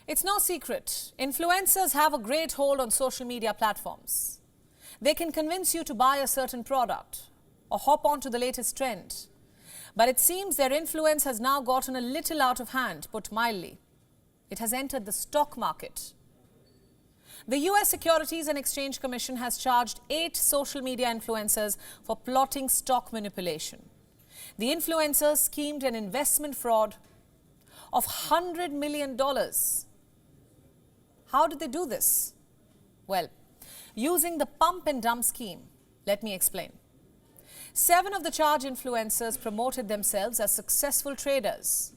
It's no secret, influencers have a great hold on social media platforms. They can convince you to buy a certain product or hop onto the latest trend. But it seems their influence has now gotten a little out of hand, put mildly. It has entered the stock market. The US Securities and Exchange Commission has charged 8 social media influencers for plotting stock manipulation. The influencers schemed an investment fraud of $100 million. How did they do this? Well, using the pump and dump scheme. Let me explain. 7 of the charged influencers promoted themselves as successful traders,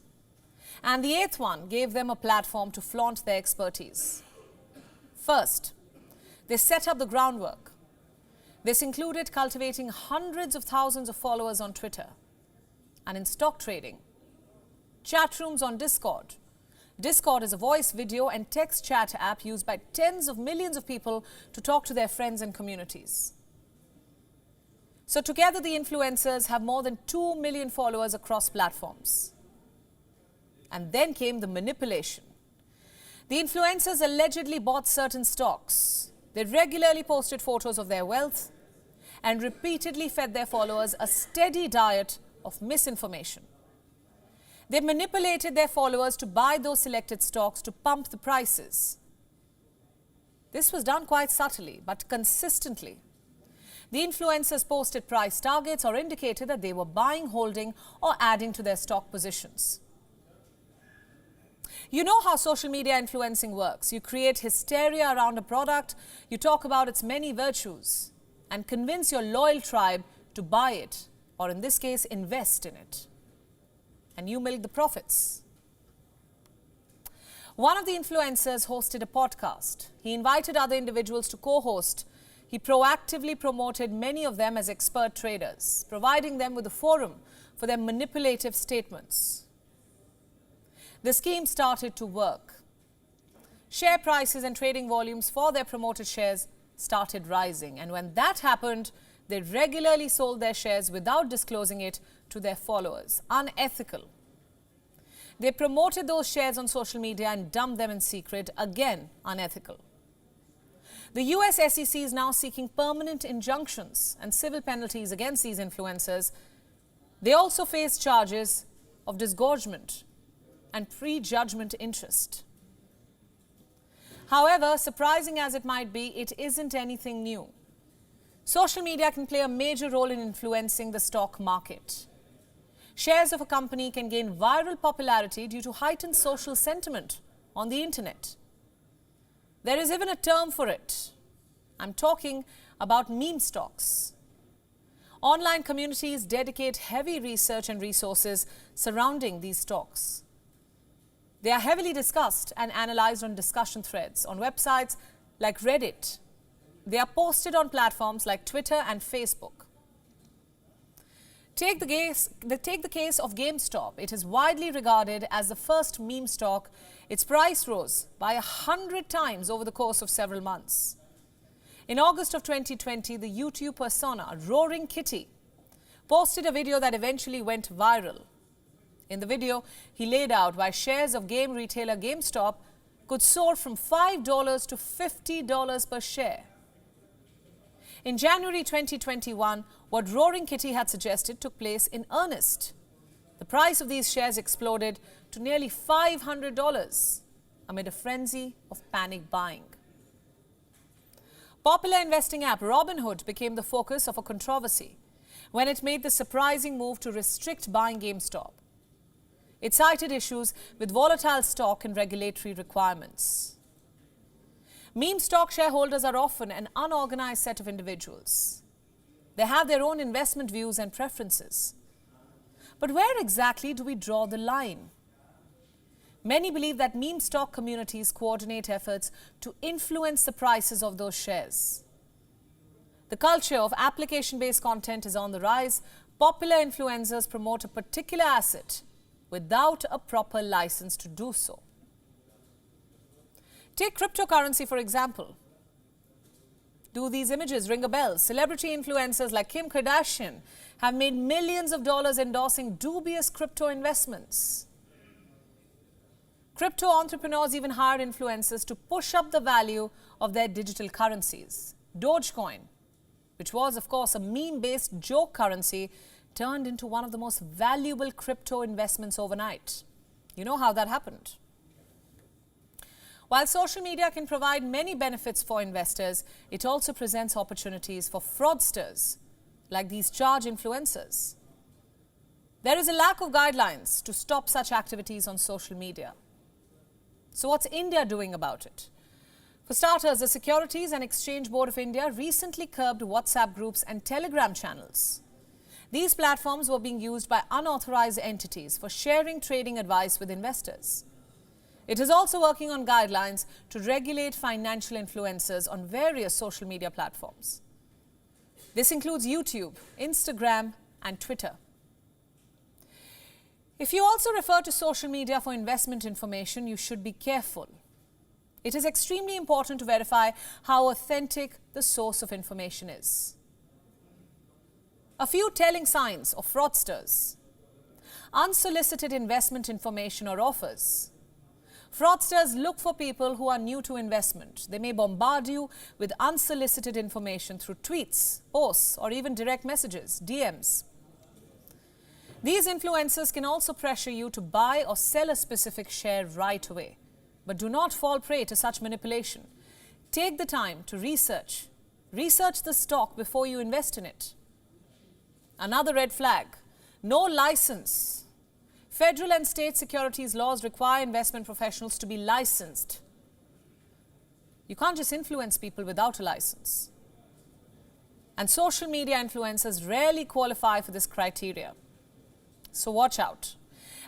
and the 8th one gave them a platform to flaunt their expertise. First, they set up the groundwork. This included cultivating hundreds of thousands of followers on Twitter and in stock trading. Chat rooms on Discord. Discord is a voice, video and text chat app used by tens of millions of people to talk to their friends and communities. So together the influencers have more than 2 million followers across platforms. And then came the manipulation. The influencers allegedly bought certain stocks. They regularly posted photos of their wealth and repeatedly fed their followers a steady diet of misinformation. They manipulated their followers to buy those selected stocks to pump the prices. This was done quite subtly, but consistently. The influencers posted price targets or indicated that they were buying, holding, or adding to their stock positions. You know how social media influencing works. You create hysteria around a product, you talk about its many virtues, and convince your loyal tribe to buy it, or in this case, invest in it. And you milk the profits. One of the influencers hosted a podcast. He invited other individuals to co-host. He proactively promoted many of them as expert traders, providing them with a forum for their manipulative statements. The scheme started to work. Share prices and trading volumes for their promoted shares started rising. And when that happened, they regularly sold their shares without disclosing it to their followers. Unethical. They promoted those shares on social media and dumped them in secret. Again, unethical. The US SEC is now seeking permanent injunctions and civil penalties against these influencers. They also face charges of disgorgement and prejudgment interest. However, surprising as it might be, it isn't anything new. Social media can play a major role in influencing the stock market. Shares of a company can gain viral popularity due to heightened social sentiment on the internet. There is even a term for it. I'm talking about meme stocks. Online communities dedicate heavy research and resources surrounding these stocks. They are heavily discussed and analyzed on discussion threads on websites like Reddit. They are posted on platforms like Twitter and Facebook. Take the case of GameStop. It is widely regarded as the first meme stock. Its price rose by 100 times over the course of several months. In August of 2020, the YouTube persona Roaring Kitty posted a video that eventually went viral. In the video, he laid out why shares of game retailer GameStop could soar from $5 to $50 per share. In January 2021, what Roaring Kitty had suggested took place in earnest. The price of these shares exploded to nearly $500 amid a frenzy of panic buying. Popular investing app Robinhood became the focus of a controversy when it made the surprising move to restrict buying GameStop. It cited issues with volatile stock and regulatory requirements. Meme stock shareholders are often an unorganized set of individuals. They have their own investment views and preferences. But where exactly do we draw the line? Many believe that meme stock communities coordinate efforts to influence the prices of those shares. The culture of application-based content is on the rise. Popular influencers promote a particular asset without a proper license to do so. Take cryptocurrency, for example. Do these images ring a bell? Celebrity influencers like Kim Kardashian have made millions of dollars endorsing dubious crypto investments. Crypto entrepreneurs even hired influencers to push up the value of their digital currencies. Dogecoin, which was, of course, a meme-based joke currency, turned into one of the most valuable crypto investments overnight. You know how that happened. While social media can provide many benefits for investors, it also presents opportunities for fraudsters, like these charge influencers. There is a lack of guidelines to stop such activities on social media. So what's India doing about it? For starters, the Securities and Exchange Board of India recently curbed WhatsApp groups and Telegram channels. These platforms were being used by unauthorized entities for sharing trading advice with investors. It is also working on guidelines to regulate financial influencers on various social media platforms. This includes YouTube, Instagram, and Twitter. If you also refer to social media for investment information, you should be careful. It is extremely important to verify how authentic the source of information is. A few telling signs of fraudsters: unsolicited investment information or offers. Fraudsters look for people who are new to investment. They may bombard you with unsolicited information through tweets, posts, or even direct messages, DMs. These influencers can also pressure you to buy or sell a specific share right away. But do not fall prey to such manipulation. Take the time to research. Research the stock before you invest in it. Another red flag: no license. Federal and state securities laws require investment professionals to be licensed. You can't just influence people without a license. And social media influencers rarely qualify for this criteria. So watch out.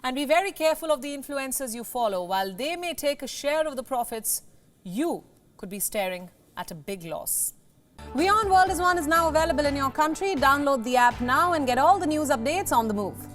And be very careful of the influencers you follow. While they may take a share of the profits, you could be staring at a big loss. WION World is now available in your country. Download the app now and get all the news updates on the move.